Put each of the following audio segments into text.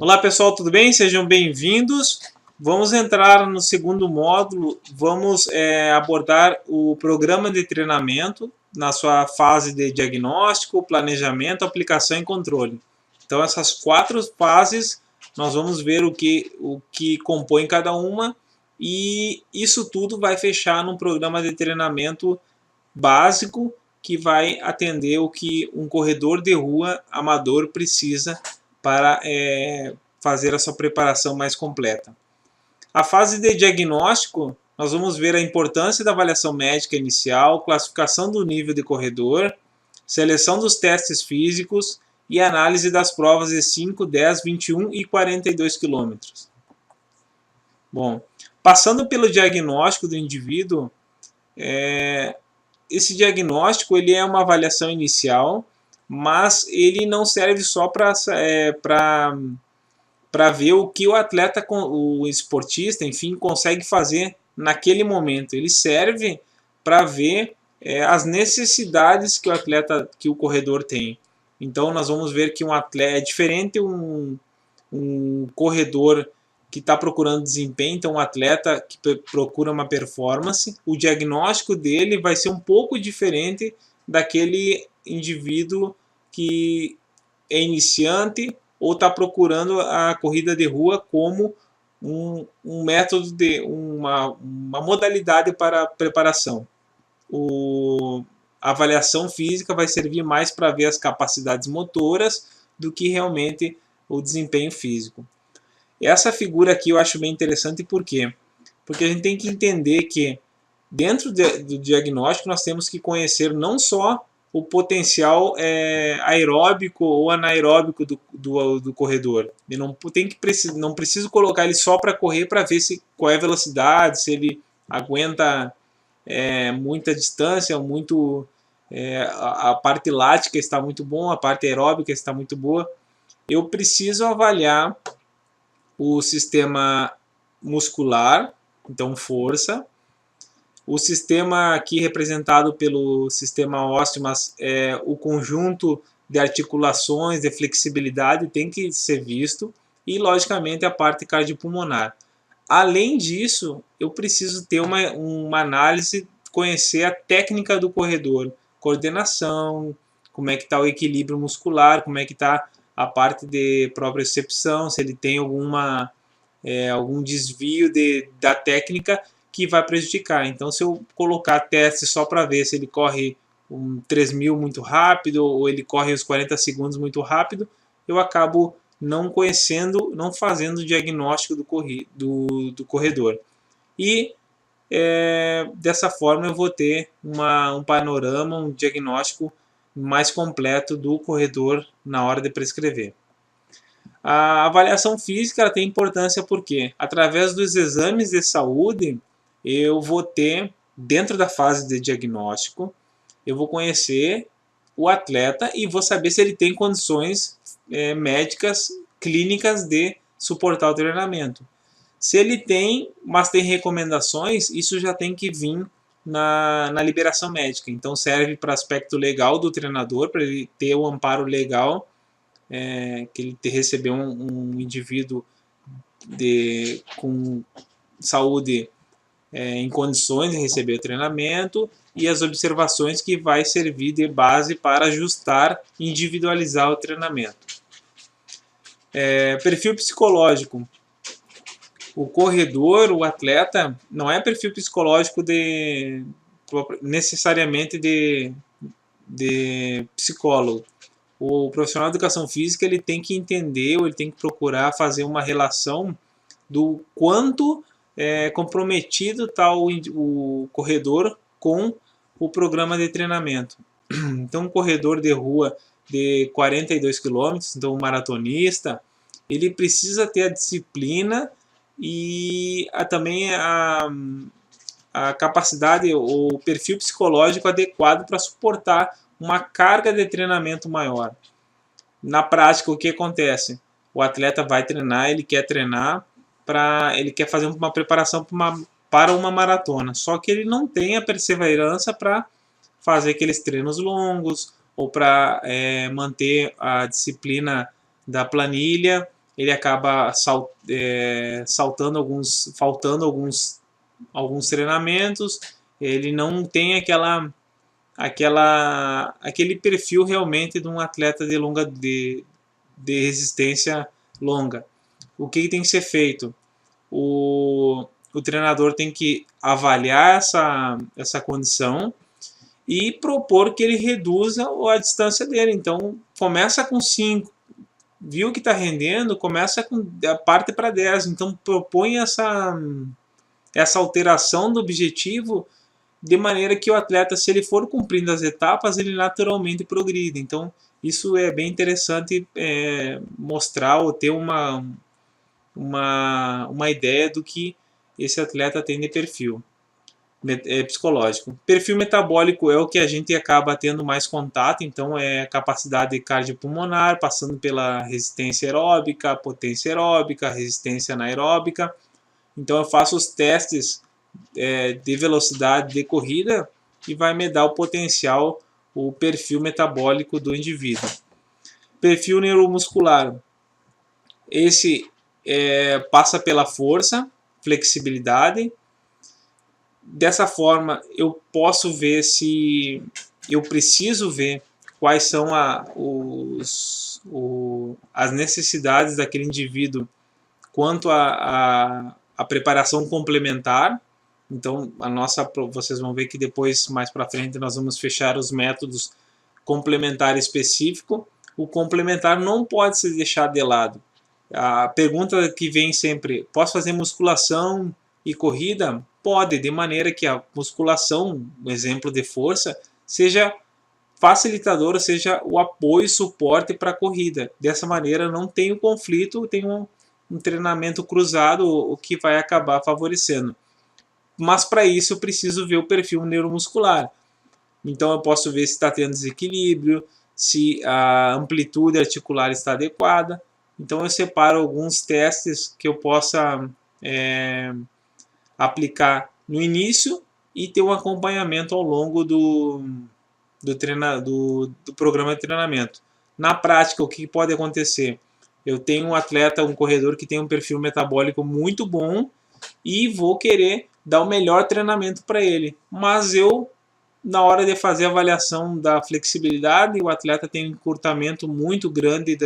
Olá pessoal, tudo bem? Sejam bem-vindos. Vamos entrar no segundo módulo, vamos abordar o programa de treinamento na sua fase de diagnóstico, planejamento, aplicação e controle. Então essas quatro fases nós vamos ver o que compõe cada uma e isso tudo vai fechar num programa de treinamento básico que vai atender o que um corredor de rua amador precisa para fazer a sua preparação mais completa. A fase de diagnóstico, nós vamos ver a importância da avaliação médica inicial, classificação do nível de corredor, seleção dos testes físicos e análise das provas de 5, 10, 21 e 42 km. Bom, passando pelo diagnóstico do indivíduo, esse diagnóstico ele é uma avaliação inicial, mas ele não serve só para ver o que o atleta, o esportista, enfim, consegue fazer naquele momento. Ele serve para ver as necessidades que o atleta, que o corredor tem. Então nós vamos ver que um atleta é diferente um corredor que está procurando desempenho, então um atleta que procura uma performance, o diagnóstico dele vai ser um pouco diferente daquele indivíduo que é iniciante ou está procurando a corrida de rua como um método de uma modalidade para preparação. A avaliação física vai servir mais para ver as capacidades motoras do que realmente o desempenho físico. Essa figura aqui eu acho bem interessante, por quê? Porque a gente tem que entender que dentro do diagnóstico nós temos que conhecer não só o potencial aeróbico ou anaeróbico do corredor. Eu não preciso colocar ele só para correr para ver qual é a velocidade, se ele aguenta muita distância, a parte lática está muito bom, a parte aeróbica está muito boa. Eu preciso avaliar o sistema muscular, então força, o sistema aqui representado pelo sistema ósseo, mas o conjunto de articulações, de flexibilidade tem que ser visto, e logicamente a parte cardiopulmonar. Além disso, eu preciso ter uma análise, conhecer a técnica do corredor, coordenação, como é que está o equilíbrio muscular, como é que está a parte de propriocepção, se ele tem algum desvio da técnica que vai prejudicar. Então, se eu colocar teste só para ver se ele corre 3.000 muito rápido ou ele corre os 40 segundos muito rápido, eu acabo não conhecendo, não fazendo o diagnóstico do corredor. E dessa forma eu vou ter um panorama, um diagnóstico mais completo do corredor na hora de prescrever. A avaliação física ela tem importância porque, através dos exames de saúde, eu vou ter, dentro da fase de diagnóstico, eu vou conhecer o atleta e vou saber se ele tem condições médicas, clínicas de suportar o treinamento. Se ele tem, mas tem recomendações, isso já tem que vir na liberação médica. Então serve para aspecto legal do treinador, para ele ter o amparo legal, que ele recebeu um indivíduo com saúde em condições de receber o treinamento, e as observações que vai servir de base para ajustar, individualizar o treinamento. Perfil psicológico. O corredor, o atleta, não é perfil psicológico necessariamente de psicólogo. O profissional de educação física ele tem que entender, ou ele tem que procurar fazer uma relação do quanto comprometido está o corredor com o programa de treinamento. Então, um corredor de rua de 42 km, então um maratonista, ele precisa ter a disciplina e também a capacidade, o perfil psicológico adequado para suportar uma carga de treinamento maior. Na prática, o que acontece? O atleta vai treinar, ele quer treinar, ele quer fazer uma preparação para uma maratona, só que ele não tem a perseverança para fazer aqueles treinos longos ou para manter a disciplina da planilha ele acaba faltando alguns treinamentos, ele não tem aquele perfil realmente de um atleta de resistência longa. O que tem que ser feito? O treinador tem que avaliar essa condição e propor que ele reduza a distância dele. Então, começa com 5, viu que está rendendo, começa com a parte para 10. Então, propõe essa alteração do objetivo de maneira que o atleta, se ele for cumprindo as etapas, ele naturalmente progride. Então, isso é bem interessante mostrar ou ter uma ideia do que esse atleta tem de perfil psicológico. Perfil metabólico é o que a gente acaba tendo mais contato, então é a capacidade cardiopulmonar, passando pela resistência aeróbica, potência aeróbica, resistência anaeróbica. Então eu faço os testes de velocidade de corrida e vai me dar o potencial, o perfil metabólico do indivíduo. Perfil neuromuscular. Esse passa pela força, flexibilidade. Dessa forma, eu posso ver se eu preciso ver quais são as necessidades daquele indivíduo quanto à preparação complementar. Então, vocês vão ver que depois, mais para frente, nós vamos fechar os métodos complementar específico. O complementar não pode ser deixado de lado. A pergunta que vem sempre: posso fazer musculação e corrida? Pode, de maneira que a musculação, um exemplo de força, seja facilitadora, seja o apoio e suporte para a corrida. Dessa maneira não tem o conflito, tem um treinamento cruzado, o que vai acabar favorecendo. Mas para isso eu preciso ver o perfil neuromuscular. Então eu posso ver se está tendo desequilíbrio, se a amplitude articular está adequada. Então eu separo alguns testes que eu possa aplicar no início e ter um acompanhamento ao longo do programa de treinamento. Na prática, o que pode acontecer? Eu tenho um atleta, um corredor que tem um perfil metabólico muito bom e vou querer dar o melhor treinamento para ele. Mas na hora de fazer a avaliação da flexibilidade, o atleta tem um encurtamento muito grande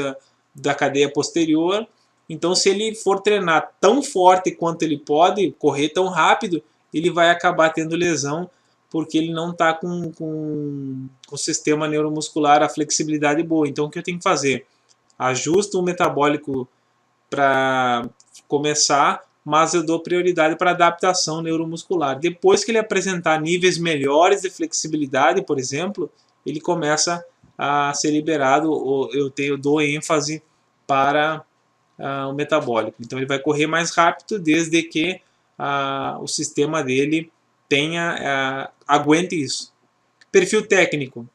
da cadeia posterior. Então, se ele for treinar tão forte quanto ele pode, correr tão rápido, ele vai acabar tendo lesão, porque ele não está com o sistema neuromuscular, a flexibilidade boa. Então, o que eu tenho que fazer? Ajusto o metabólico para começar, mas eu dou prioridade para adaptação neuromuscular. Depois que ele apresentar níveis melhores de flexibilidade, por exemplo, ele começa a ser liberado, ou eu dou ênfase para o metabólico. Então ele vai correr mais rápido desde que o sistema dele aguente isso. Perfil técnico.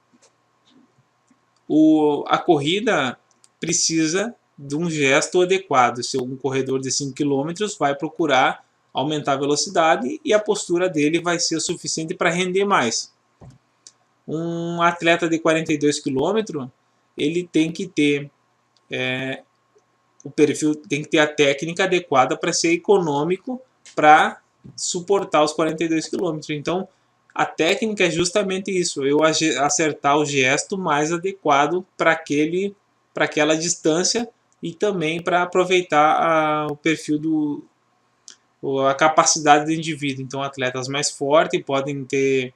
A corrida precisa de um gesto adequado. Se um corredor de 5 km vai procurar aumentar a velocidade e a postura dele vai ser o suficiente para render mais. Um atleta de 42 km, ele tem que ter o perfil, tem que ter a técnica adequada para ser econômico para suportar os 42 km. Então, a técnica é justamente isso, eu acertar o gesto mais adequado para aquela distância e também para aproveitar o perfil a capacidade do indivíduo. Então, atletas mais fortes podem ter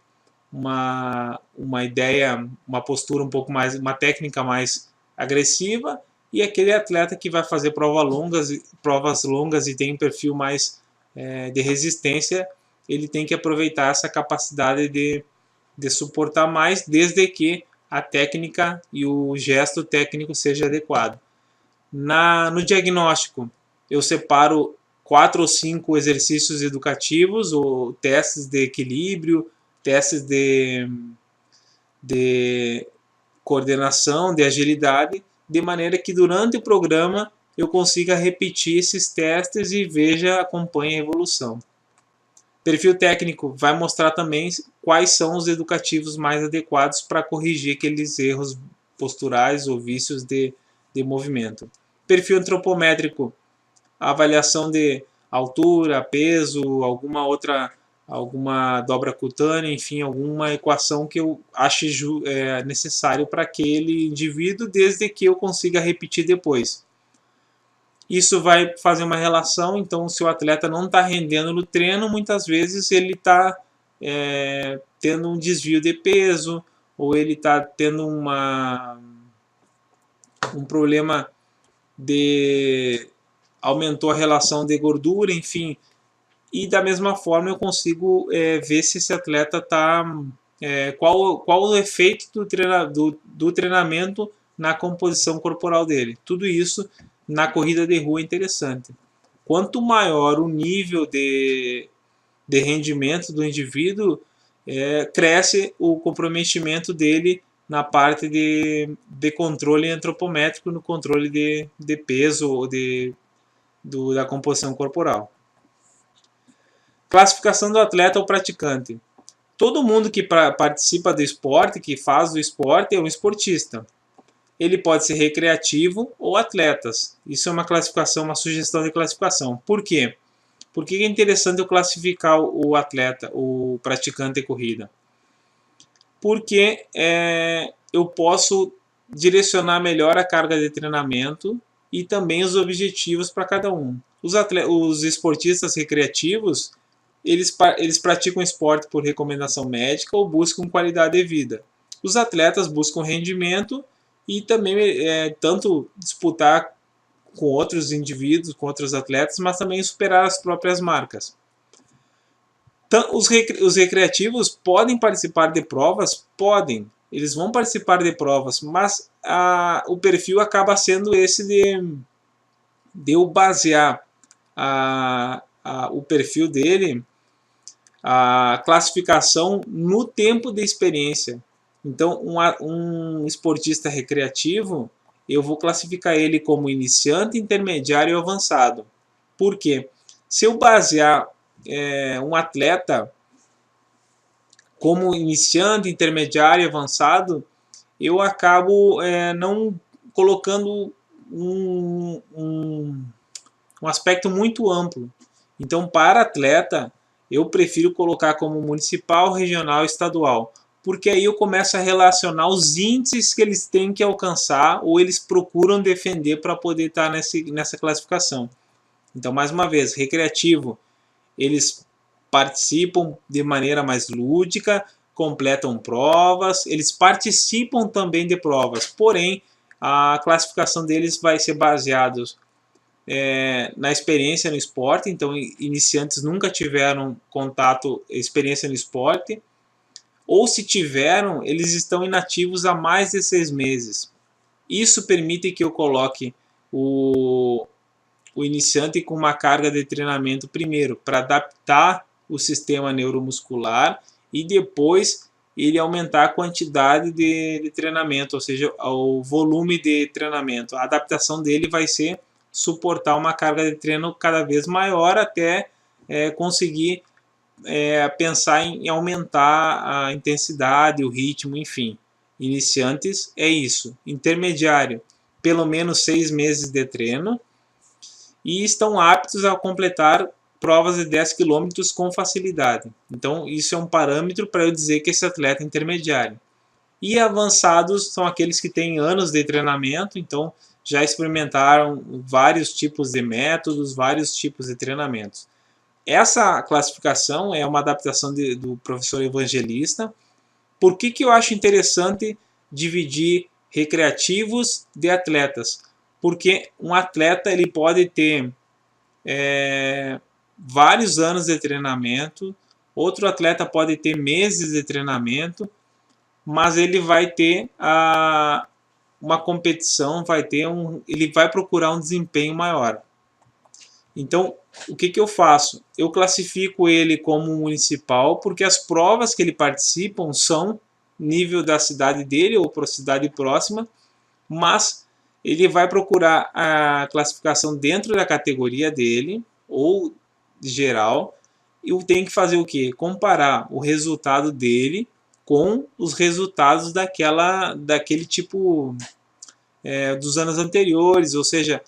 uma ideia, uma postura um pouco mais, uma técnica mais agressiva, e aquele atleta que vai fazer provas longas e tem um perfil mais de resistência, ele tem que aproveitar essa capacidade de suportar mais, desde que a técnica e o gesto técnico seja adequado. No diagnóstico, eu separo 4 ou 5 exercícios educativos, ou testes de equilíbrio, testes de coordenação, de agilidade, de maneira que durante o programa eu consiga repetir esses testes e acompanhe a evolução. Perfil técnico vai mostrar também quais são os educativos mais adequados para corrigir aqueles erros posturais ou vícios de movimento. Perfil antropométrico, a avaliação de altura, peso, alguma dobra cutânea, enfim, alguma equação que eu ache necessário para aquele indivíduo, desde que eu consiga repetir depois. Isso vai fazer uma relação, então se o atleta não está rendendo no treino, muitas vezes ele está tendo um desvio de peso, ou ele está tendo um problema de aumentou a relação de gordura, enfim. E da mesma forma eu consigo ver se esse atleta está... qual o efeito do treinamento na composição corporal dele. Tudo isso na corrida de rua é interessante. Quanto maior o nível de rendimento do indivíduo, cresce o comprometimento dele na parte de controle antropométrico, no controle de peso ou da composição corporal. Classificação do atleta ou praticante. Todo mundo que participa do esporte, que faz o esporte, é um esportista. Ele pode ser recreativo ou atletas. Isso é uma classificação, uma sugestão de classificação. Por quê? Por que é interessante eu classificar o atleta, o praticante de corrida? Porque eu posso direcionar melhor a carga de treinamento e também os objetivos para cada um. Os esportistas recreativos, eles praticam esporte por recomendação médica ou buscam qualidade de vida. Os atletas buscam rendimento e também tanto disputar com outros indivíduos, com outros atletas, mas também superar as próprias marcas. Os recreativos podem participar de provas? Podem. Eles vão participar de provas, mas o perfil acaba sendo esse de eu basear o perfil dele, a classificação no tempo de experiência. Então, um esportista recreativo, eu vou classificar ele como iniciante, intermediário e avançado. Por quê? Se eu basear um atleta como iniciante, intermediário e avançado, eu acabo não colocando um aspecto muito amplo. Então, para atleta, eu prefiro colocar como municipal, regional e estadual, porque aí eu começo a relacionar os índices que eles têm que alcançar ou eles procuram defender para poder estar nessa classificação. Então, mais uma vez, recreativo, eles participam de maneira mais lúdica, completam provas, eles participam também de provas, porém a classificação deles vai ser baseada na experiência no esporte. Então, iniciantes nunca tiveram experiência no esporte, ou se tiveram, eles estão inativos há mais de 6 meses. Isso permite que eu coloque o iniciante com uma carga de treinamento primeiro, para adaptar o sistema neuromuscular e depois ele aumentar a quantidade de treinamento, ou seja, o volume de treinamento. A adaptação dele vai ser suportar uma carga de treino cada vez maior até conseguir pensar em aumentar a intensidade, o ritmo, enfim. Iniciantes é isso. Intermediário, pelo menos 6 meses de treino e estão aptos a completar provas de 10 km com facilidade. Então, isso é um parâmetro para eu dizer que esse atleta é intermediário. E avançados são aqueles que têm anos de treinamento, então já experimentaram vários tipos de métodos, vários tipos de treinamentos. Essa classificação é uma adaptação do professor Evangelista. Por que eu acho interessante dividir recreativos de atletas? Porque um atleta ele pode ter vários anos de treinamento, outro atleta pode ter meses de treinamento, mas ele vai ter uma competição, ele vai procurar um desempenho maior. Então, o que eu faço? Eu classifico ele como municipal, porque as provas que ele participa são nível da cidade dele ou para a cidade próxima, mas ele vai procurar a classificação dentro da categoria dele, ou geral, e tem que fazer o quê? Comparar o resultado dele com os resultados daquele tipo dos anos anteriores, ou seja,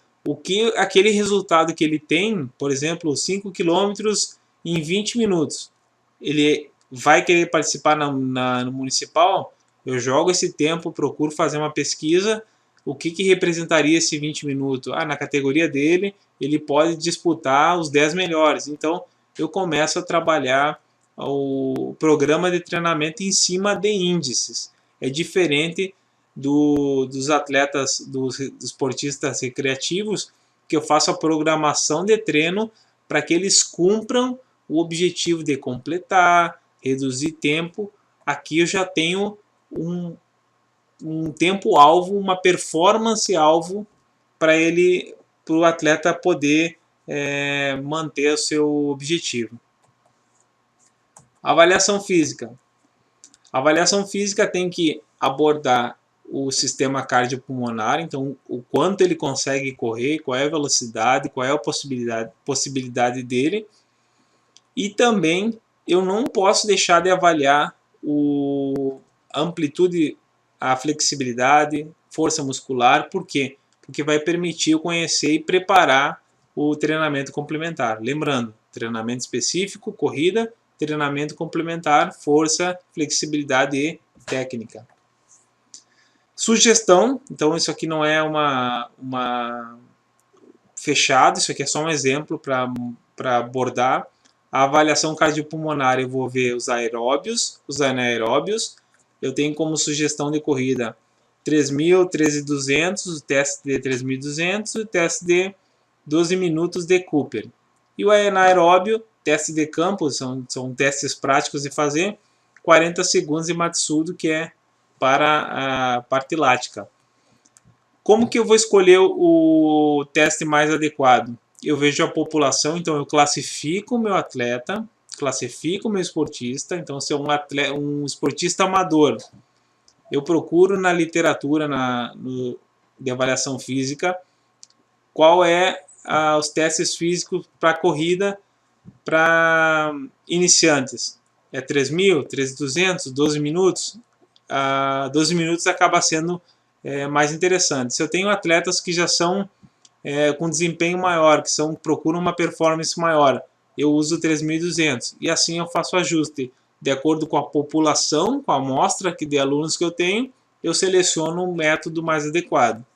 aquele resultado que ele tem, por exemplo, 5 quilômetros em 20 minutos, ele vai querer participar no municipal, eu jogo esse tempo, procuro fazer uma pesquisa, o que representaria esse 20 minutos? Na categoria dele, ele pode disputar os 10 melhores. Então, eu começo a trabalhar o programa de treinamento em cima de índices. É diferente dos atletas, dos esportistas recreativos, que eu faço a programação de treino para que eles cumpram o objetivo de completar, reduzir tempo. Aqui eu já tenho um tempo-alvo, uma performance-alvo para o atleta poder manter o seu objetivo. Avaliação física. A avaliação física tem que abordar o sistema cardiopulmonar, então o quanto ele consegue correr, qual é a velocidade, qual é a possibilidade dele. E também eu não posso deixar de avaliar a amplitude, a flexibilidade, força muscular. Por quê? Porque vai permitir eu conhecer e preparar o treinamento complementar. Lembrando, treinamento específico, corrida, treinamento complementar, força, flexibilidade e técnica. Sugestão, então isso aqui não é uma fechado, isso aqui é só um exemplo para abordar. A avaliação cardiopulmonar, eu vou ver os aeróbios, os anaeróbios. Eu tenho como sugestão de corrida 3.000, 13.200, o teste de 3.200 e o teste de 12 minutos de Cooper. E o anaeróbio, teste de campo, são testes práticos de fazer, 40 segundos de Matsudo, que é para a parte lática. Como que eu vou escolher o teste mais adequado? Eu vejo a população, então eu classifico o meu atleta, classifico o meu esportista. Então, se é um esportista amador, eu procuro na literatura de avaliação física qual é os testes físicos para corrida para iniciantes. É 3.000, 3.200, 12 minutos? 12 minutos acaba sendo mais interessante. Se eu tenho atletas que já são com desempenho maior, que procuram uma performance maior, eu uso 3.200 e assim eu faço ajuste de acordo com a população, com a amostra de alunos que eu tenho, eu seleciono o método mais adequado.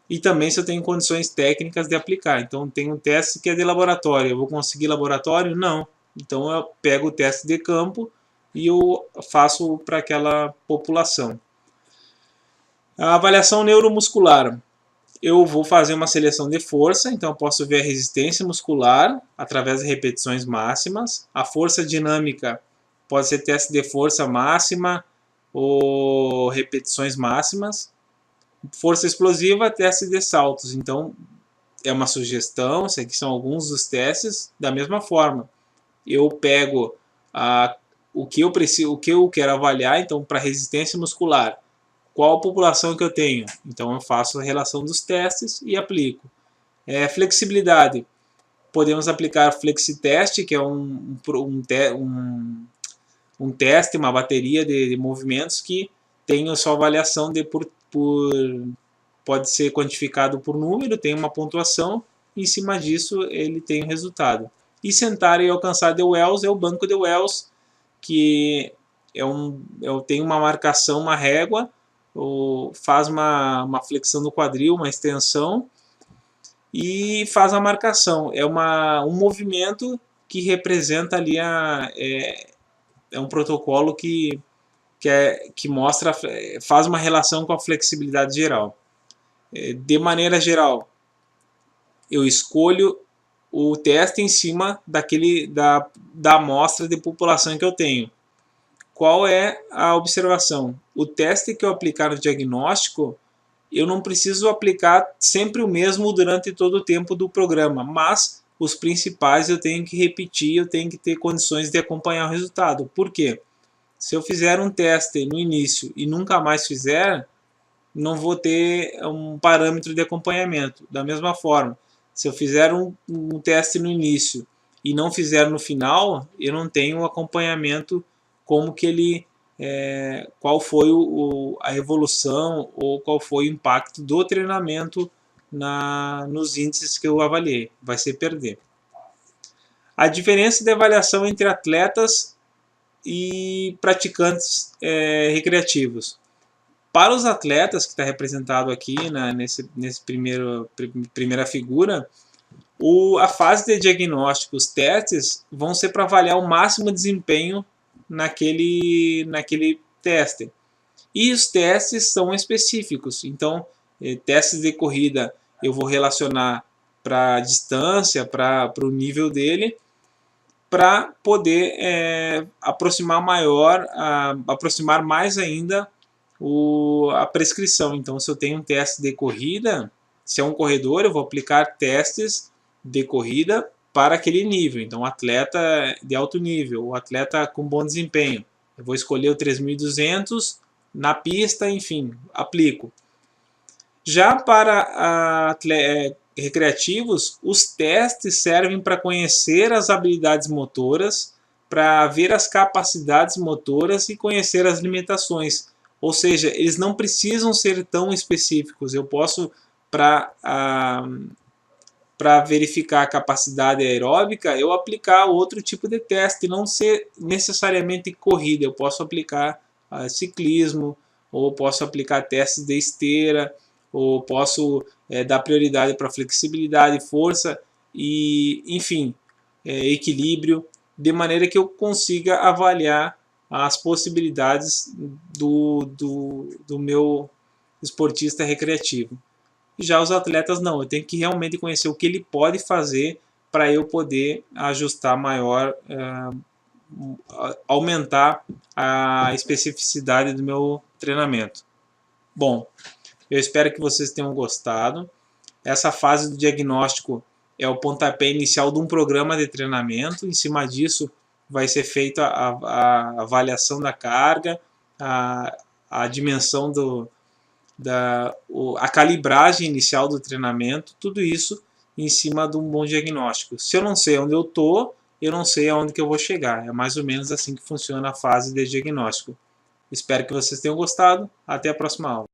E também se eu tenho condições técnicas de aplicar. Então tem um teste que é de laboratório, eu vou conseguir laboratório? Não. Então eu pego o teste de campo e eu faço para aquela população. A avaliação neuromuscular. Eu vou fazer uma seleção de força, então eu posso ver a resistência muscular através de repetições máximas. A força dinâmica pode ser teste de força máxima ou repetições máximas. Força explosiva, teste de saltos. Então é uma sugestão, esses aqui são alguns dos testes. Da mesma forma, eu pego o que eu preciso, o que eu quero avaliar, então para resistência muscular, qual a população que eu tenho? Então eu faço a relação dos testes e aplico. Flexibilidade. Podemos aplicar FlexiTest, que é um teste, uma bateria de movimentos que tem a sua avaliação pode ser quantificado por número, tem uma pontuação, e em cima disso ele tem o resultado. E sentar e alcançar de Wells é o banco de Wells, que tem uma marcação, uma régua, faz uma flexão do quadril, uma extensão e faz a marcação. É um movimento que representa ali é um protocolo que mostra, faz uma relação com a flexibilidade geral. De maneira geral, eu escolho o teste em cima da amostra de população que eu tenho. Qual é a observação? O teste que eu aplicar no diagnóstico, eu não preciso aplicar sempre o mesmo durante todo o tempo do programa, mas os principais eu tenho que repetir, eu tenho que ter condições de acompanhar o resultado. Por quê? Se eu fizer um teste no início e nunca mais fizer, não vou ter um parâmetro de acompanhamento. Da mesma forma, se eu fizer um teste no início e não fizer no final, eu não tenho um acompanhamento como que ele, qual foi a evolução ou qual foi o impacto do treinamento nos índices que eu avaliei, vai ser perder. A diferença de avaliação entre atletas e praticantes recreativos. Para os atletas, que está representado aqui nesse primeira figura, a fase de diagnóstico, os testes, vão ser para avaliar o máximo desempenho naquele teste. E os testes são específicos, então testes de corrida eu vou relacionar para a distância, para o nível dele, para poder aproximar mais ainda a prescrição. Então, se eu tenho um teste de corrida, se é um corredor, eu vou aplicar testes de corrida para aquele nível. Então, atleta de alto nível, o atleta com bom desempenho. Eu vou escolher o 3.200 na pista, enfim, aplico. Já para recreativos, os testes servem para conhecer as habilidades motoras, para ver as capacidades motoras e conhecer as limitações. Ou seja, eles não precisam ser tão específicos. Eu posso, para verificar a capacidade aeróbica, eu aplicar outro tipo de teste, não ser necessariamente corrida. Eu posso aplicar ciclismo, ou posso aplicar testes de esteira, ou posso dar prioridade para flexibilidade, força e, enfim, equilíbrio, de maneira que eu consiga avaliar as possibilidades do meu esportista recreativo. E já os atletas não, eu tenho que realmente conhecer o que ele pode fazer para eu poder ajustar aumentar a especificidade do meu treinamento. Bom, eu espero que vocês tenham gostado. Essa fase do diagnóstico é o pontapé inicial de um programa de treinamento. Em cima disso vai ser feita a avaliação da carga, a dimensão a calibragem inicial do treinamento, tudo isso em cima de um bom diagnóstico. Se eu não sei onde eu estou, eu não sei aonde que eu vou chegar. É mais ou menos assim que funciona a fase de diagnóstico. Espero que vocês tenham gostado. Até a próxima aula.